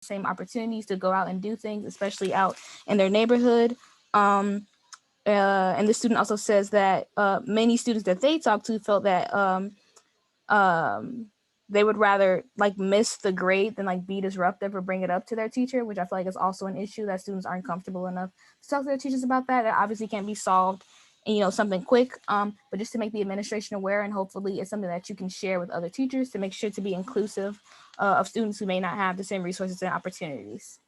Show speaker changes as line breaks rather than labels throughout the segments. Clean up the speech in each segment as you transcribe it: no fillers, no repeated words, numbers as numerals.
same opportunities to go out and do things, especially out in their neighborhood. Um, and the student also says that many students that they talked to felt that um, they would rather like miss the grade than like be disruptive or bring it up to their teacher, which I feel like is also an issue that students aren't comfortable enough to talk to their teachers about that. It obviously can't be solved in, something quick, but just to make the administration aware, and hopefully it's something that you can share with other teachers to make sure to be inclusive of students who may not have the same resources and opportunities.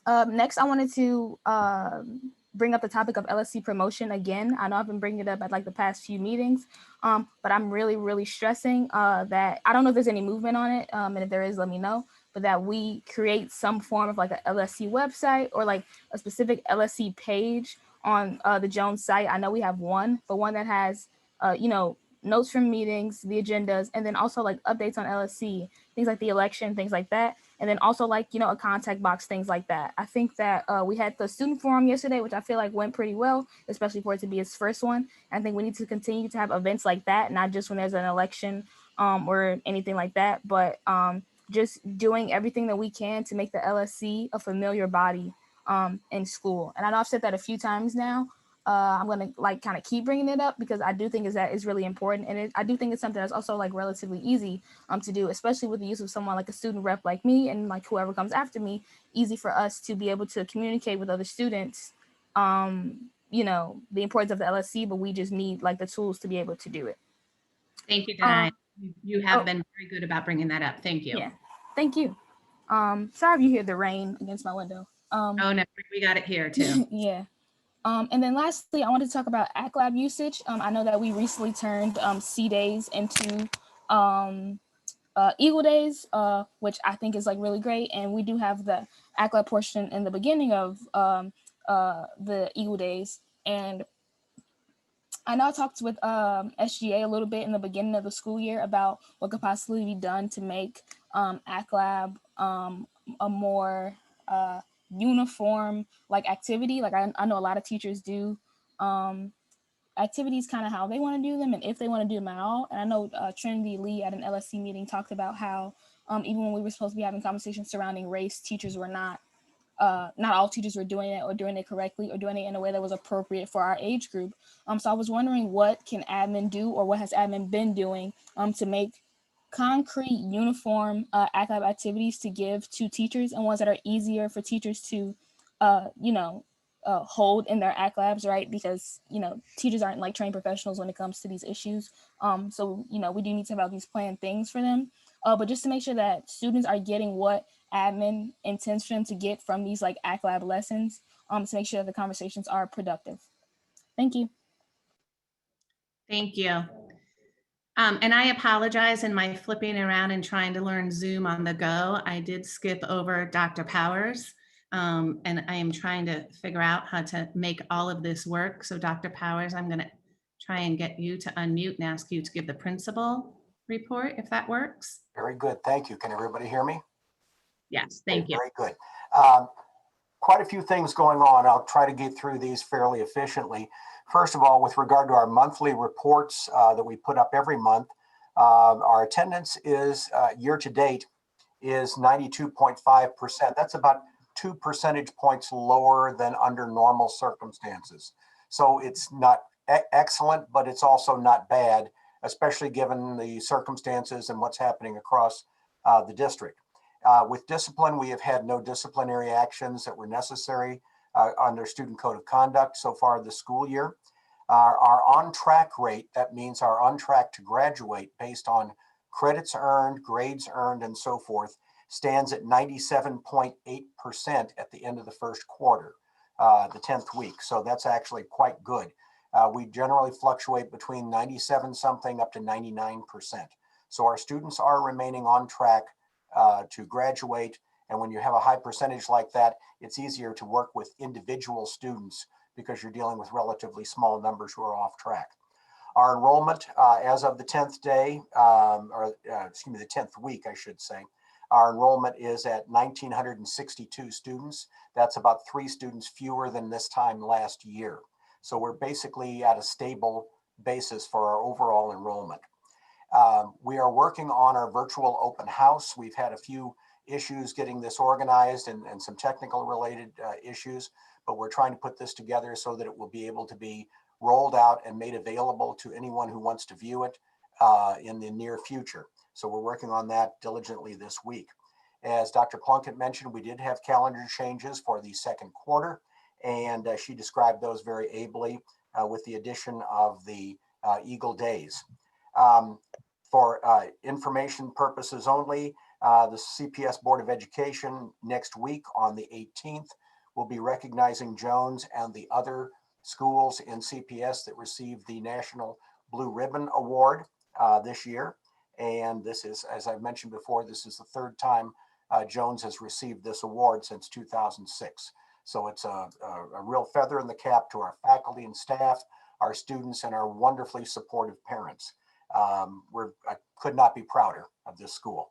Next, I wanted to bring up the topic of LSC promotion again. I know I've been bringing it up at like the past few meetings, but I'm really, really stressing that I don't know if there's any movement on it, and if there is, let me know. But that we create some form of like a LSC website or like a specific LSC page on the Jones site. I know we have one, but one that has, notes from meetings, the agendas, and then also like updates on LSC, things like the election, things like that, and then also like a contact box, things like that. I think that we had the student forum yesterday, which I feel like went pretty well, especially for it to be its first one. I think we need to continue to have events like that, not just when there's an election or anything like that, but just doing everything that we can to make the LSC a familiar body in school. And I know I've said that a few times now. I'm gonna like kind of keep bringing it up because I do think is that is really important, and I do think it's something that's also like relatively easy to do, especially with the use of someone like a student rep like me and like whoever comes after me. Easy for us to be able to communicate with other students, the importance of the LSC, but we just need like the tools to be able to do it.
Thank you, Denai.
Um,
You have
oh
been very good about bringing that up. Thank you.
yeah, thank you. Sorry if you hear the rain against my window.
Oh, no, we got it here too.
Yeah. And then lastly, I want to talk about ACLAB usage. I know that we recently turned C days into um, Eagle Days, which I think is like really great. And we do have the ACLAB portion in the beginning of the Eagle Days. And I know I talked with SGA a little bit in the beginning of the school year about what could possibly be done to make ACLAB a more uniform like activity. Like I know a lot of teachers do activities kind of how they want to do them and if they want to do them at all. And I know Trinity Lee at an LSC meeting talked about how even when we were supposed to be having conversations surrounding race, teachers were not all teachers were doing it or doing it correctly or doing it in a way that was appropriate for our age group. So I was wondering what can admin do or what has admin been doing to make concrete uniform academic activities to give to teachers and ones that are easier for teachers to, hold in their ACT labs, right? Because, teachers aren't like trained professionals when it comes to these issues. So, we do need to have these planned things for them. But just to make sure that students are getting what admin intends for them to get from these like ACT lab lessons to make sure that the conversations are productive. Thank you.
Thank you. And I apologize in my flipping around and trying to learn Zoom on the go. I did skip over Dr. Powers, and I am trying to figure out how to make all of this work. So Dr. Powers, I'm going to try and get you to unmute and ask you to give the principal report, if that works.
Very good. Thank you. Can everybody hear me?
Yes, thank you.
Very good. Quite a few things going on. I'll try to get through these fairly efficiently. First of all, with regard to our monthly reports that we put up every month, our attendance is year to date is 92.5%. That's about 2 percentage points lower than under normal circumstances. So it's not excellent, but it's also not bad, especially given the circumstances and what's happening across the district. With discipline, we have had no disciplinary actions that were necessary under Student Code of Conduct so far this school year. Our on-track rate, that means our on track to graduate based on credits earned, grades earned, and so forth, stands at 97.8% at the end of the first quarter, the 10th week. So that's actually quite good. We generally fluctuate between 97 something up to 99%. So our students are remaining on track to graduate. And when you have a high percentage like that, it's easier to work with individual students because you're dealing with relatively small numbers who are off track. Our enrollment as of the 10th day, the 10th week, I should say, our enrollment is at 1,962 students. That's about 3 students fewer than this time last year. So we're basically at a stable basis for our overall enrollment. We are working on our virtual open house. We've had a few issues getting this organized and some technical related issues, but we're trying to put this together so that it will be able to be rolled out and made available to anyone who wants to view it in the near future. So we're working on that diligently this week. As Dr. Plunkett mentioned, we did have calendar changes for the second quarter, and she described those very ably with the addition of the Eagle Days. For information purposes only, the CPS Board of Education next week on the 18th will be recognizing Jones and the other schools in CPS that received the National Blue Ribbon Award this year. And this is, as I've mentioned before, this is the third time Jones has received this award since 2006. So it's a real feather in the cap to our faculty and staff, our students, and our wonderfully supportive parents. I could not be prouder of this school.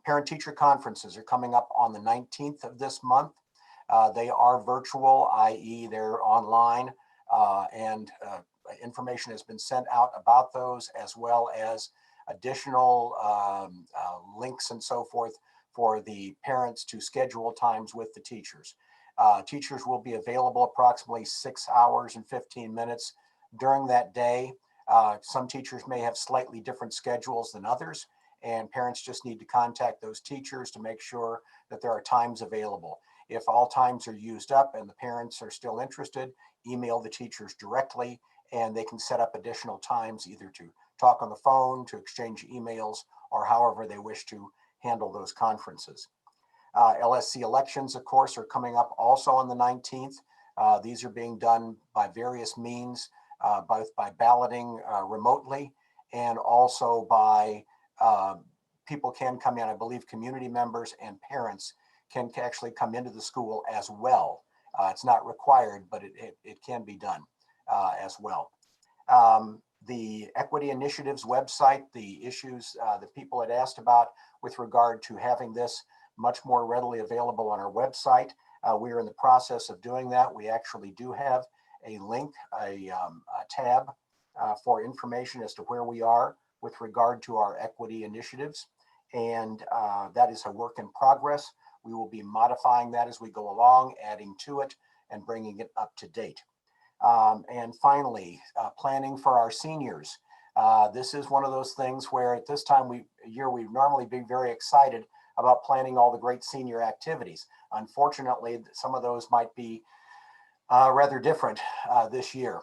Parent-teacher conferences are coming up on the 19th of this month. They are virtual, i.e. they're online, and information has been sent out about those, as well as additional links and so forth for the parents to schedule times with the teachers. Teachers will be available approximately 6 hours and 15 minutes during that day. Some teachers may have slightly different schedules than others, and parents just need to contact those teachers to make sure that there are times available. If all times are used up and the parents are still interested, email the teachers directly, and they can set up additional times either to talk on the phone, to exchange emails, or however they wish to handle those conferences. LSC elections, of course, are coming up also on the 19th. These are being done by various means, both by balloting remotely and also by people can come in. I believe community members and parents can actually come into the school as well. It's not required, but it can be done as well. The Equity Initiatives website, the issues that people had asked about with regard to having this much more readily available on our website. We are in the process of doing that. We actually do have a link, a tab for information as to where we are with regard to our equity initiatives. And that is a work in progress. We will be modifying that as we go along, adding to it and bringing it up to date. And finally, planning for our seniors. This is one of those things where at this time we normally be very excited about planning all the great senior activities. Unfortunately, some of those might be rather different this year.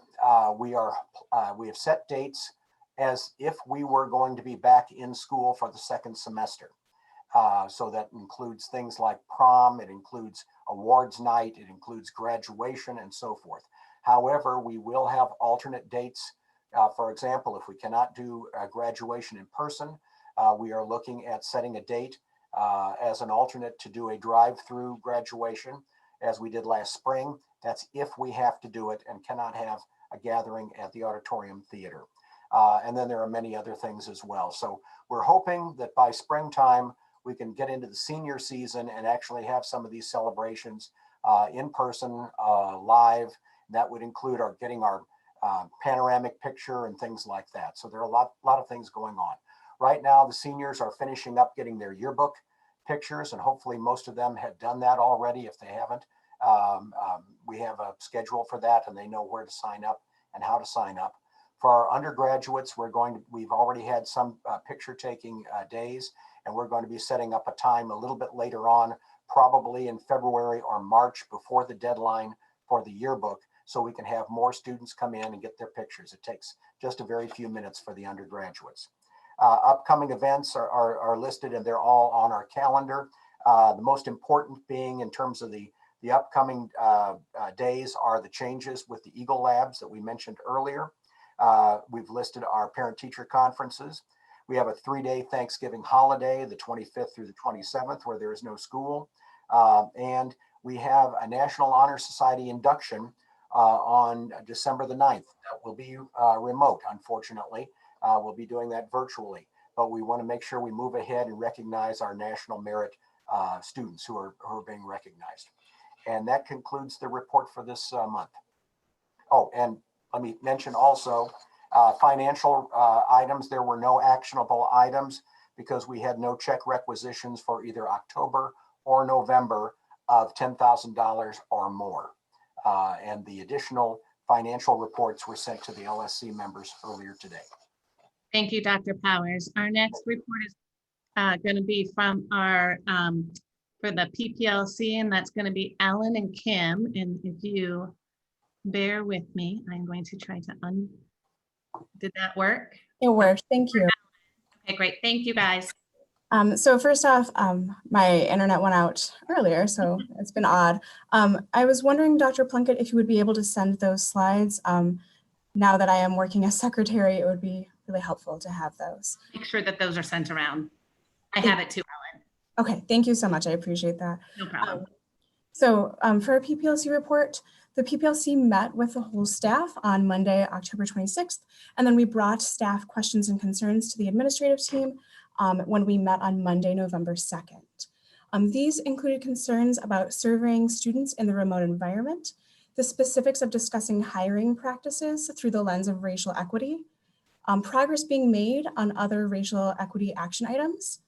We have set dates as if we were going to be back in school for the second semester. So that includes things like prom, it includes awards night, it includes graduation and so forth. However, we will have alternate dates. For example, if we cannot do graduation in person, we are looking at setting a date as an alternate to do a drive-through graduation as we did last spring. That's if we have to do it and cannot have a gathering at the auditorium theater. And then there are many other things as well. So we're hoping that by springtime, we can get into the senior season and actually have some of these celebrations in person, live. That would include getting our panoramic picture and things like that. So there are a lot of things going on. Right now, the seniors are finishing up getting their yearbook pictures, and hopefully most of them have done that already. If they haven't, we have a schedule for that, and they know where to sign up and how to sign up. For our undergraduates, we've already had some picture taking days, and we're going to be setting up a time a little bit later on, probably in February or March before the deadline for the yearbook, so we can have more students come in and get their pictures. It takes just a very few minutes for the undergraduates. Upcoming events are listed, and they're all on our calendar. The most important being in terms of the upcoming days are the changes with the Eagle Labs that we mentioned earlier. We've listed our parent-teacher conferences. We have a 3-day Thanksgiving holiday, the 25th through the 27th, where there is no school. And we have a National Honor Society induction on December the 9th. That will be remote, unfortunately. We'll be doing that virtually, but we want to make sure we move ahead and recognize our national merit students who are being recognized. And that concludes the report for this month. Oh, and let me mention also financial items. There were no actionable items because we had no check requisitions for either October or November of $10,000 or more. And the additional financial reports were sent to the LSC members earlier today.
Thank you, Dr. Powers. Our next report is going to be from our, for the PPLC, and that's going to be Alan and Kim. And if you bear with me, I'm going to try to did that work?
It worked. Thank you.
Okay, great. Thank you, guys.
So first off, my internet went out earlier, so it's been odd. I was wondering, Dr. Plunkett, if you would be able to send those slides. Now that I am working as secretary, it would be really helpful to have those.
Make sure that those are sent around. I have it too, Ellen.
Okay, thank you so much. I appreciate that.
No problem.
So for our PPLC report, the PPLC met with the whole staff on Monday, October 26th, and then we brought staff questions and concerns to the administrative team when we met on Monday, November 2nd. These included concerns about surveying students in the remote environment, the specifics of discussing hiring practices through the lens of racial equity, progress being made on other racial equity action items,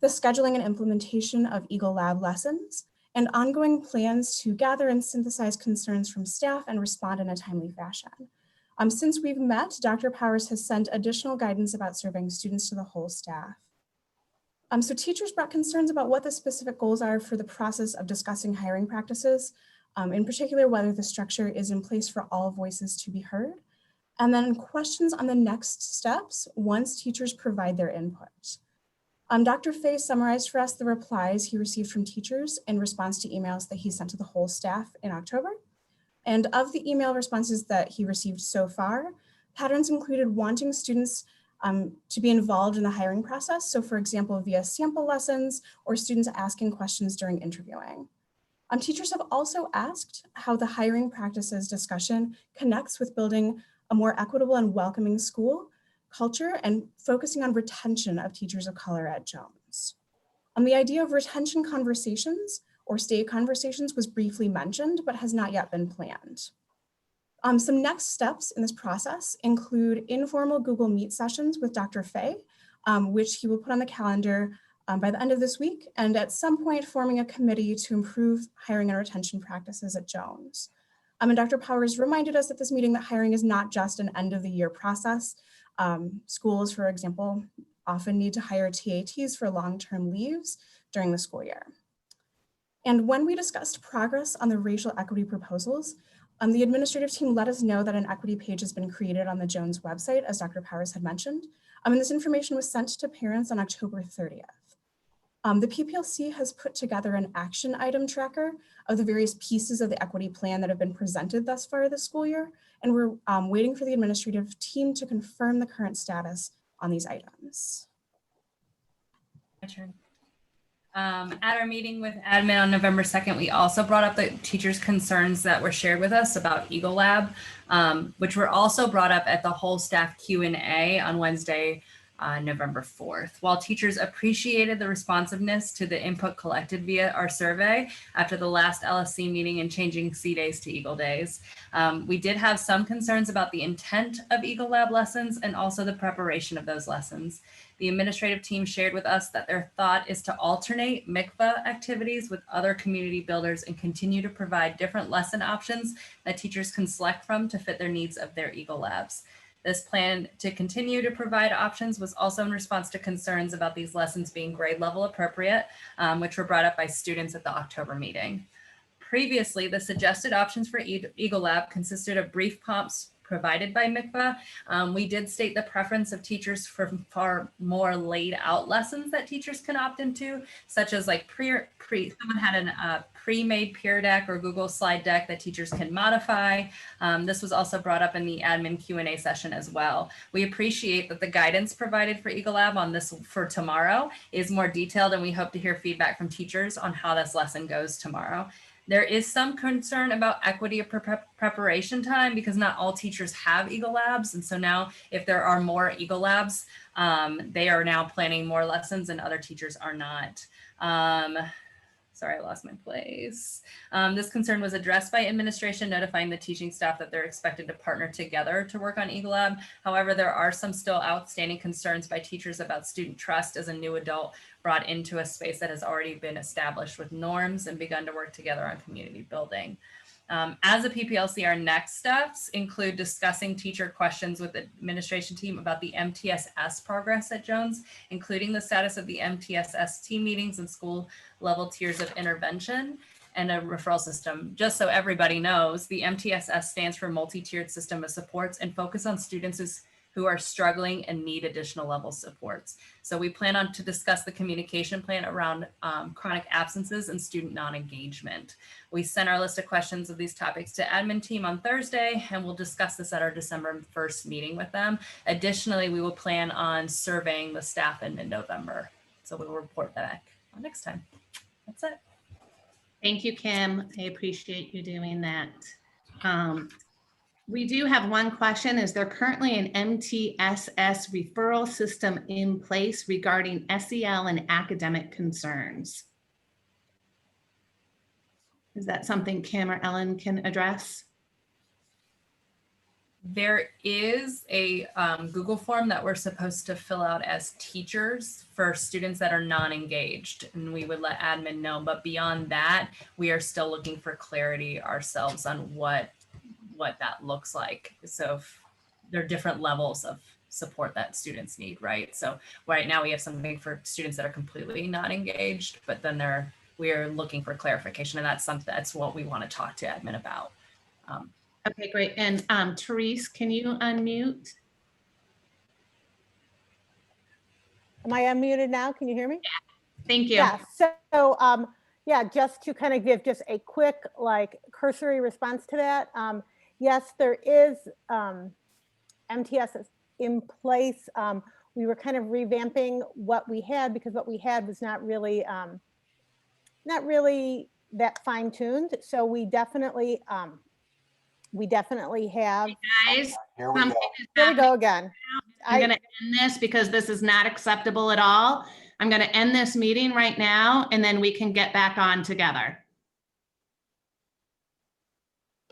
the scheduling and implementation of Eagle Lab lessons, and ongoing plans to gather and synthesize concerns from staff and respond in a timely fashion. Since we've met, Dr. Powers has sent additional guidance about surveying students to the whole staff. So teachers brought concerns about what the specific goals are for the process of discussing hiring practices, in particular, whether the structure is in place for all voices to be heard, and then questions on the next steps once teachers provide their input. Dr. Fay summarized for us the replies he received from teachers in response to emails that he sent to the whole staff in October. And of the email responses that he received so far, patterns included wanting students to be involved in the hiring process. So for example, via sample lessons or students asking questions during interviewing. Teachers have also asked how the hiring practices discussion connects with building a more equitable and welcoming school culture and focusing on retention of teachers of color at Jones. The idea of retention conversations or stay conversations was briefly mentioned, but has not yet been planned. Some next steps in this process include informal Google Meet sessions with Dr. Fay, which he will put on the calendar by the end of this week, and at some point forming a committee to improve hiring and retention practices at Jones. And Dr. Powers reminded us at this meeting that hiring is not just an end of the year process. Schools, for example, often need to hire TATs for long-term leaves during the school year. And when we discussed progress on the racial equity proposals, the administrative team let us know that an equity page has been created on the Jones website, as Dr. Powers had mentioned, and this information was sent to parents on October 30th. The PPLC has put together an action item tracker of the various pieces of the equity plan that have been presented thus far this school year, and we're waiting for the administrative team to confirm the current status on these items.
My turn. At our meeting with admin on November 2nd, we also brought up the teachers' concerns that were shared with us about Eagle Lab, which were also brought up at the whole staff Q&A on Wednesday, November 4th. While teachers appreciated the responsiveness to the input collected via our survey after the last LSC meeting and changing C days to Eagle days, we did have some concerns about the intent of Eagle Lab lessons and also the preparation of those lessons. The administrative team shared with us that their thought is to alternate MICVA activities with other community builders and continue to provide different lesson options that teachers can select from to fit their needs of their Eagle Labs. This plan to continue to provide options was also in response to concerns about these lessons being grade level appropriate, which were brought up by students at the October meeting. Previously, the suggested options for Eagle Lab consisted of brief prompts provided by MICVA. We did state the preference of teachers for far more laid out lessons that teachers can opt into, such as like someone had a pre-made peer deck or Google slide deck that teachers can modify. This was also brought up in the admin Q&A session as well. We appreciate that the guidance provided for Eagle Lab on this for tomorrow is more detailed, and we hope to hear feedback from teachers on how this lesson goes tomorrow. There is some concern about equity of preparation time because not all teachers have Eagle Labs. And so now if there are more Eagle Labs, they are now planning more lessons and other teachers are not. Sorry, I lost my place. This concern was addressed by administration, notifying the teaching staff that they're expected to partner together to work on Eagle Lab. However, there are some still outstanding concerns by teachers about student trust as a new adult brought into a space that has already been established with norms and begun to work together on community building. As a PPLC, our next steps include discussing teacher questions with the administration team about the MTSS progress at Jones, including the status of the MTSS team meetings and school level tiers of intervention and a referral system. Just so everybody knows, the MTSS stands for multi-tiered system of supports and focus on students who are struggling and need additional level supports. So we plan on to discuss the communication plan around chronic absences and student non-engagement. We sent our list of questions of these topics to admin team on Thursday, and we'll discuss this at our December 1st meeting with them. Additionally, we will plan on surveying the staff in mid-November. So we will report that back next time. That's it.
Thank you, Kim. I appreciate you doing that. We do have one question. Is there currently an MTSS referral system in place regarding SEL and academic concerns? Is that something Kim or Ellen can address?
There is a Google form that we're supposed to fill out as teachers for students that are non-engaged, and we would let admin know. But beyond that, we are still looking for clarity ourselves on what that looks like. So there are different levels of support that students need, right? So right now we have something for students that are completely not engaged, but then we are looking for clarification, and that's what we want to talk to admin about.
Okay, great. And Therese, can you unmute?
Am I unmuted now? Can you hear me?
Thank you.
Yeah, so yeah, just to kind of give just a quick like cursory response to that. Yes, there is MTSS in place. We were kind of revamping what we had because what we had was not really that fine-tuned. So we definitely have.
Guys,
Here we
something
go.
is
Here we
happening.
go again.
I'm going to end this because this is not acceptable at all. I'm going to end this meeting right now, and then we can get back on together.